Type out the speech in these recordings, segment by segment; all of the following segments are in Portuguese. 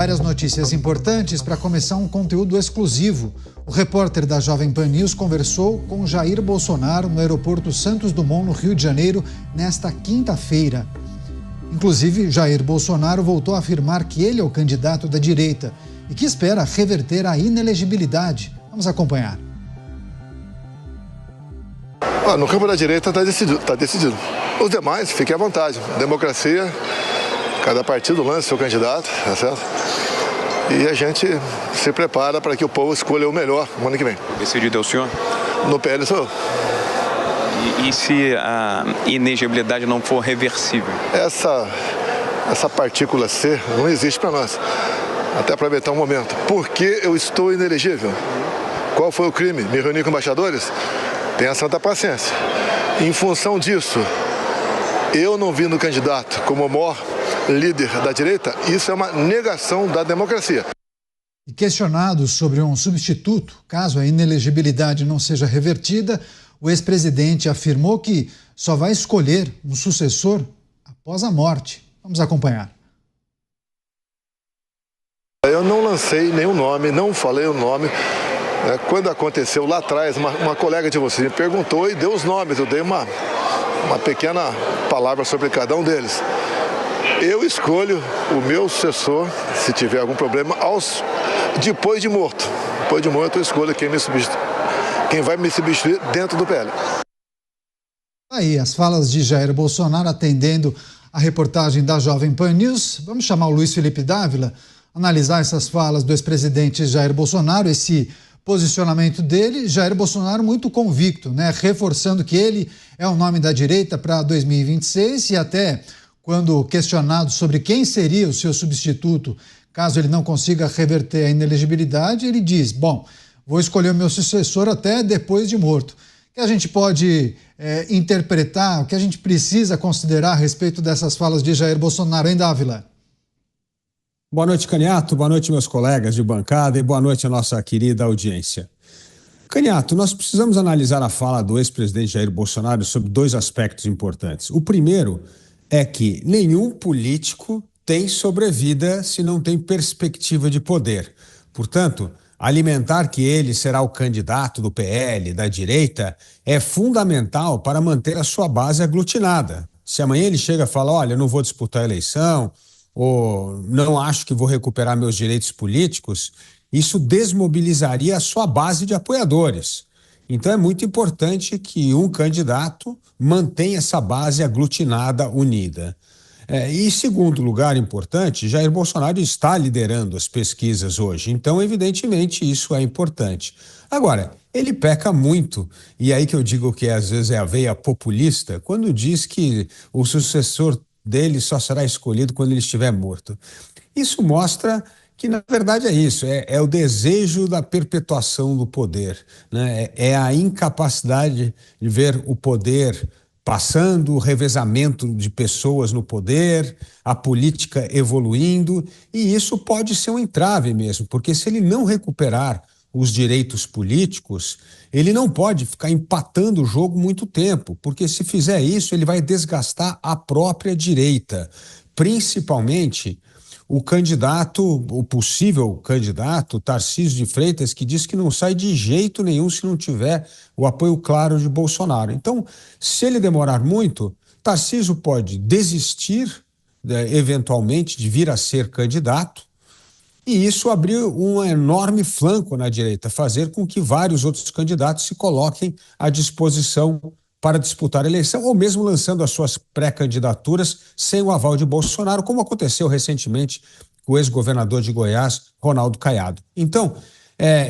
Várias notícias importantes para começar um conteúdo exclusivo. O repórter da Jovem Pan News conversou com Jair Bolsonaro no aeroporto Santos Dumont, no Rio de Janeiro, nesta quinta-feira. Inclusive, Jair Bolsonaro voltou a afirmar que ele é o candidato da direita e que espera reverter a inelegibilidade. Vamos acompanhar. No campo da direita está decidido. Os demais, fiquem à vontade. Democracia, cada partido lança seu candidato, tá certo? E a gente se prepara para que o povo escolha o melhor no ano que vem. Decidido é o senhor? No PL sou eu. E se a inelegibilidade não for reversível? Essa partícula C não existe para nós. Até aproveitar um momento. Por que eu estou inelegível? Qual foi o crime? Me reunir com embaixadores? Tenha santa paciência. Em função disso, eu não vi no candidato como o maior líder da direita, isso é uma negação da democracia. E questionado sobre um substituto, caso a inelegibilidade não seja revertida, o ex-presidente afirmou que só vai escolher um sucessor após a morte. Vamos acompanhar. Eu não lancei nenhum nome, não falei o nome. Quando aconteceu lá atrás, uma colega de você me perguntou e deu os nomes. Eu dei uma pequena palavra sobre cada um deles. Eu escolho o meu sucessor, se tiver algum problema, depois de morto. Depois de morto, eu escolho quem vai me substituir dentro do PL. Aí, as falas de Jair Bolsonaro atendendo a reportagem da Jovem Pan News. Vamos chamar o Luiz Felipe Dávila, analisar essas falas do ex-presidente Jair Bolsonaro, esse posicionamento dele. Jair Bolsonaro muito convicto, né? Reforçando que ele é o nome da direita para 2026 e até quando questionado sobre quem seria o seu substituto, caso ele não consiga reverter a inelegibilidade, ele diz, bom, vou escolher o meu sucessor até depois de morto. O que a gente pode interpretar, o que a gente precisa considerar a respeito dessas falas de Jair Bolsonaro, hein, Dávila? Boa noite, Caniato, boa noite, meus colegas de bancada e boa noite à nossa querida audiência. Caniato, nós precisamos analisar a fala do ex-presidente Jair Bolsonaro sobre dois aspectos importantes. O primeiro é que nenhum político tem sobrevida se não tem perspectiva de poder. Portanto, alimentar que ele será o candidato do PL, da direita, é fundamental para manter a sua base aglutinada. Se amanhã ele chega e fala, olha, eu não vou disputar a eleição, ou não acho que vou recuperar meus direitos políticos, isso desmobilizaria a sua base de apoiadores. Então é muito importante que um candidato mantenha essa base aglutinada, unida. E segundo lugar importante, Jair Bolsonaro está liderando as pesquisas hoje, então evidentemente isso é importante. Agora, ele peca muito, e aí que eu digo que às vezes é a veia populista, quando diz que o sucessor dele só será escolhido quando ele estiver morto. Isso mostra que, na verdade, é isso, é o desejo da perpetuação do poder, né? É a incapacidade de ver o poder passando, o revezamento de pessoas no poder, a política evoluindo, e isso pode ser um entrave mesmo, porque se ele não recuperar os direitos políticos, ele não pode ficar empatando o jogo muito tempo, porque se fizer isso, ele vai desgastar a própria direita, principalmente o possível candidato, Tarcísio de Freitas, que diz que não sai de jeito nenhum se não tiver o apoio claro de Bolsonaro. Então, se ele demorar muito, Tarcísio pode desistir, eventualmente, de vir a ser candidato, e isso abriu um enorme flanco na direita, fazer com que vários outros candidatos se coloquem à disposição para disputar a eleição, ou mesmo lançando as suas pré-candidaturas sem o aval de Bolsonaro, como aconteceu recentemente com o ex-governador de Goiás, Ronaldo Caiado. Então,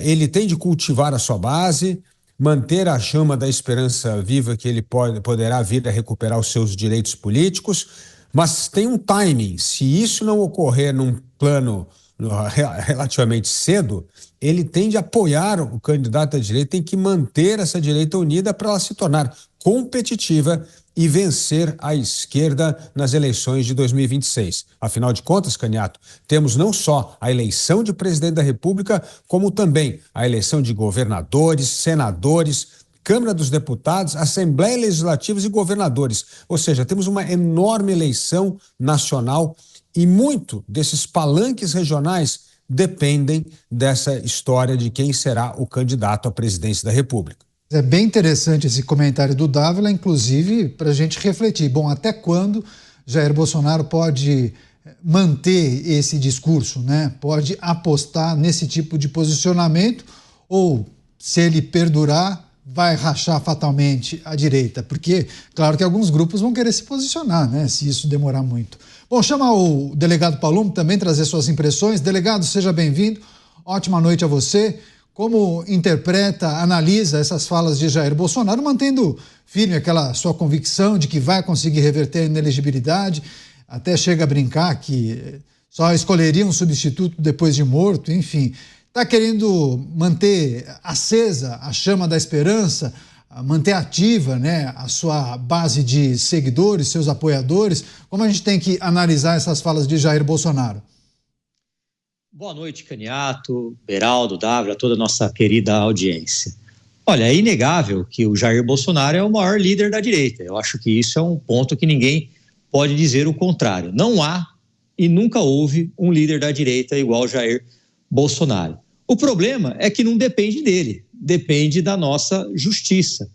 ele tem de cultivar a sua base, manter a chama da esperança viva que ele poderá vir a recuperar os seus direitos políticos, mas tem um timing. Se isso não ocorrer num plano relativamente cedo, ele tem de apoiar o candidato da direita, tem que manter essa direita unida para ela se tornar competitiva e vencer a esquerda nas eleições de 2026. Afinal de contas, Caniato, temos não só a eleição de presidente da República, como também a eleição de governadores, senadores, Câmara dos Deputados, Assembleia Legislativa e governadores. Ou seja, temos uma enorme eleição nacional E muito desses palanques regionais dependem dessa história de quem será o candidato à presidência da República. É bem interessante esse comentário do Dávila, inclusive para a gente refletir. Bom, até quando Jair Bolsonaro pode manter esse discurso, né? Pode apostar nesse tipo de posicionamento ou, se ele perdurar, vai rachar fatalmente a direita? Porque, claro que alguns grupos vão querer se posicionar, né? Se isso demorar muito. Bom, chama o delegado Palumbo também, trazer suas impressões. Delegado, seja bem-vindo. Ótima noite a você. Como interpreta, analisa essas falas de Jair Bolsonaro, mantendo firme aquela sua convicção de que vai conseguir reverter a inelegibilidade, até chega a brincar que só escolheria um substituto depois de morto, enfim. Está querendo manter acesa a chama da esperança, manter ativa, né, a sua base de seguidores, seus apoiadores. Como a gente tem que analisar essas falas de Jair Bolsonaro? Boa noite, Caniato, Beraldo, Dávila, toda a nossa querida audiência. Olha, é inegável que o Jair Bolsonaro é o maior líder da direita. Eu acho que isso é um ponto que ninguém pode dizer o contrário. Não há e nunca houve um líder da direita igual Jair Bolsonaro. O problema é que não depende dele, depende da nossa justiça.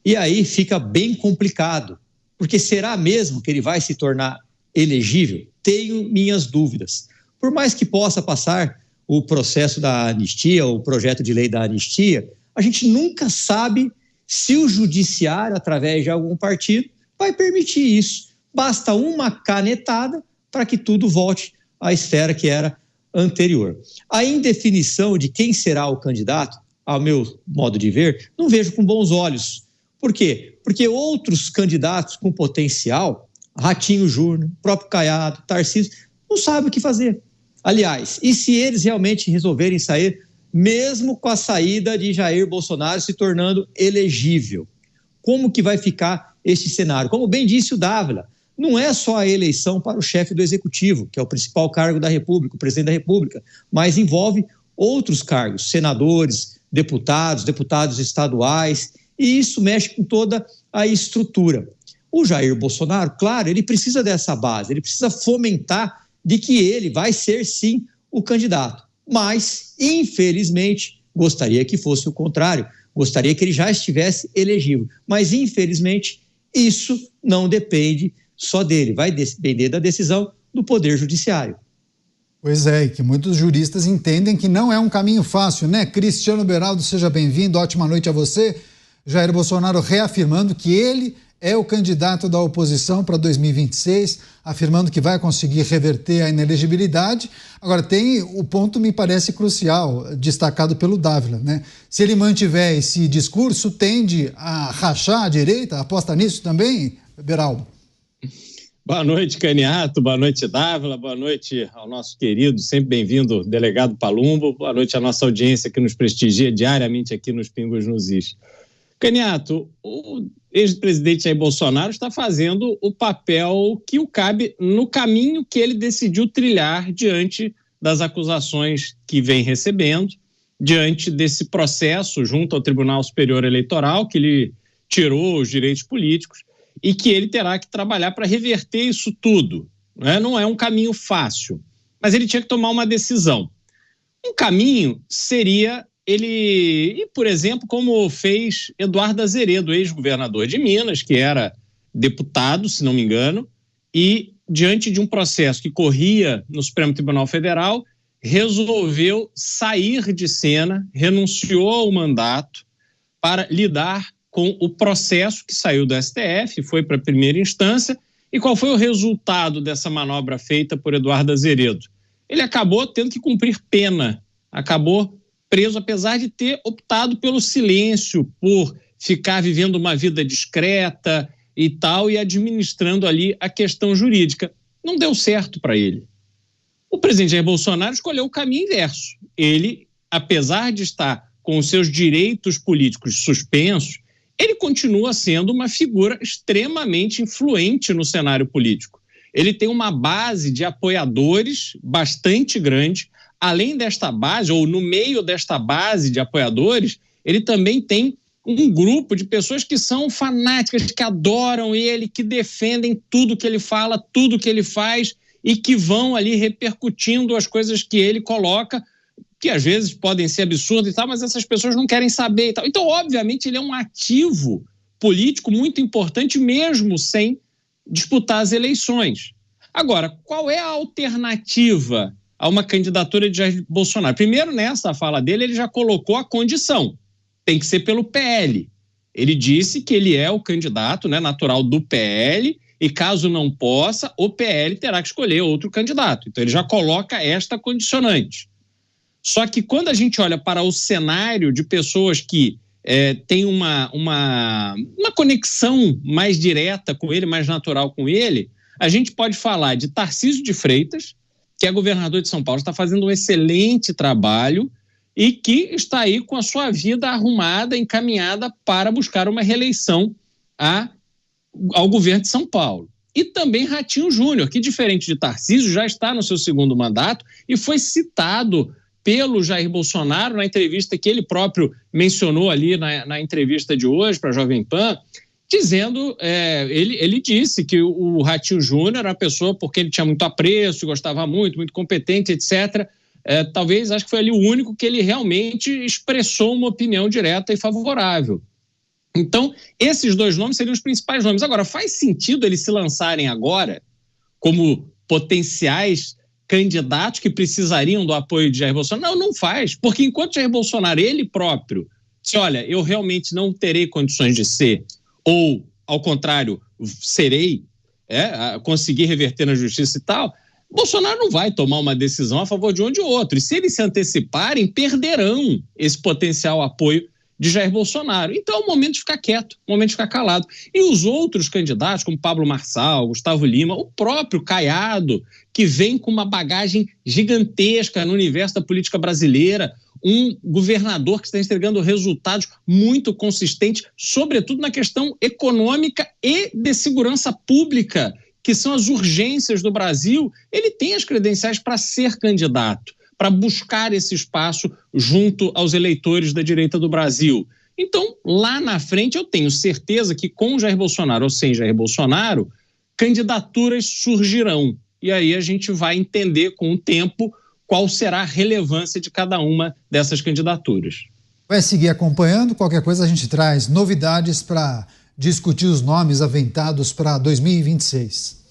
E aí fica bem complicado, porque será mesmo que ele vai se tornar elegível? Tenho minhas dúvidas. Por mais que possa passar o processo da anistia, o projeto de lei da anistia, a gente nunca sabe se o judiciário, através de algum partido, vai permitir isso. Basta uma canetada para que tudo volte à esfera que era anterior. A indefinição de quem será o candidato, ao meu modo de ver, não vejo com bons olhos. Por quê? Porque outros candidatos com potencial, Ratinho Júnior, próprio Caiado, Tarcísio, não sabem o que fazer. Aliás, e se eles realmente resolverem sair, mesmo com a saída de Jair Bolsonaro se tornando elegível? Como que vai ficar este cenário? Como bem disse o Dávila, não é só a eleição para o chefe do executivo, que é o principal cargo da República, o presidente da República, mas envolve outros cargos, senadores, deputados estaduais, e isso mexe com toda a estrutura. O Jair Bolsonaro, claro, ele precisa dessa base, ele precisa fomentar de que ele vai ser, sim, o candidato. Mas, infelizmente, gostaria que fosse o contrário, gostaria que ele já estivesse elegível. Mas, infelizmente, isso não depende só dele, vai depender da decisão do Poder Judiciário. Pois é, e que muitos juristas entendem que não é um caminho fácil, né? Cristiano Beraldo, seja bem-vindo, ótima noite a você. Jair Bolsonaro reafirmando que ele é o candidato da oposição para 2026, afirmando que vai conseguir reverter a inelegibilidade. Agora, tem o ponto, me parece crucial, destacado pelo Dávila, né? Se ele mantiver esse discurso, tende a rachar a direita? Aposta nisso também, Beraldo? Boa noite, Caniato, boa noite, Dávila, boa noite ao nosso querido, sempre bem-vindo, delegado Palumbo, boa noite à nossa audiência que nos prestigia diariamente aqui nos Pingos nos Is. Caniato, o ex-presidente Jair Bolsonaro está fazendo o papel que o cabe no caminho que ele decidiu trilhar diante das acusações que vem recebendo, diante desse processo junto ao Tribunal Superior Eleitoral, que lhe tirou os direitos políticos, e que ele terá que trabalhar para reverter isso tudo. Não é um caminho fácil, mas ele tinha que tomar uma decisão. Um caminho seria ele, por exemplo, como fez Eduardo Azeredo, ex-governador de Minas, que era deputado, se não me engano, e diante de um processo que corria no Supremo Tribunal Federal, resolveu sair de cena, renunciou ao mandato para lidar com o processo que saiu do STF, foi para a primeira instância. E qual foi o resultado dessa manobra feita por Eduardo Azeredo? Ele acabou tendo que cumprir pena, acabou preso, apesar de ter optado pelo silêncio, por ficar vivendo uma vida discreta e tal, e administrando ali a questão jurídica. Não deu certo para ele. O presidente Jair Bolsonaro escolheu o caminho inverso. Ele, apesar de estar com os seus direitos políticos suspensos, ele continua sendo uma figura extremamente influente no cenário político. Ele tem uma base de apoiadores bastante grande. Além desta base, ou no meio desta base de apoiadores, ele também tem um grupo de pessoas que são fanáticas, que adoram ele, que defendem tudo que ele fala, tudo que ele faz e que vão ali repercutindo as coisas que ele coloca, que às vezes podem ser absurdas e tal, mas essas pessoas não querem saber e tal. Então, obviamente, ele é um ativo político muito importante, mesmo sem disputar as eleições. Agora, qual é a alternativa a uma candidatura de Jair Bolsonaro? Primeiro, nessa fala dele, ele já colocou a condição. Tem que ser pelo PL. Ele disse que ele é o candidato, né, natural do PL, e caso não possa, o PL terá que escolher outro candidato. Então, ele já coloca esta condicionante. Só que quando a gente olha para o cenário de pessoas que têm uma conexão mais direta com ele, mais natural com ele, a gente pode falar de Tarcísio de Freitas, que é governador de São Paulo, está fazendo um excelente trabalho e que está aí com a sua vida arrumada, encaminhada para buscar uma reeleição ao governo de São Paulo. E também Ratinho Júnior, que, diferente de Tarcísio, já está no seu segundo mandato e foi citado pelo Jair Bolsonaro na entrevista que ele próprio mencionou ali na entrevista de hoje para a Jovem Pan, dizendo, ele disse que o Ratinho Júnior era uma pessoa porque ele tinha muito apreço, gostava muito competente, etc. Talvez, acho que foi ali o único que ele realmente expressou uma opinião direta e favorável. Então, esses dois nomes seriam os principais nomes. Agora, faz sentido eles se lançarem agora como potenciais candidatos que precisariam do apoio de Jair Bolsonaro? Não faz, porque enquanto Jair Bolsonaro, ele próprio, disse, olha, eu realmente não terei condições de ser, ou, ao contrário, serei, conseguir reverter na justiça e tal, Bolsonaro não vai tomar uma decisão a favor de um ou de outro. E se eles se anteciparem, perderão esse potencial apoio de Jair Bolsonaro. Então é o momento de ficar quieto, o momento de ficar calado. E os outros candidatos, como Pablo Marçal, Gustavo Lima, o próprio Caiado, que vem com uma bagagem gigantesca no universo da política brasileira, um governador que está entregando resultados muito consistentes, sobretudo na questão econômica e de segurança pública, que são as urgências do Brasil, ele tem as credenciais para ser candidato, para buscar esse espaço junto aos eleitores da direita do Brasil. Então, lá na frente, eu tenho certeza que com Jair Bolsonaro ou sem Jair Bolsonaro, candidaturas surgirão. E aí a gente vai entender com o tempo qual será a relevância de cada uma dessas candidaturas. Vai seguir acompanhando, qualquer coisa a gente traz novidades para discutir os nomes aventados para 2026.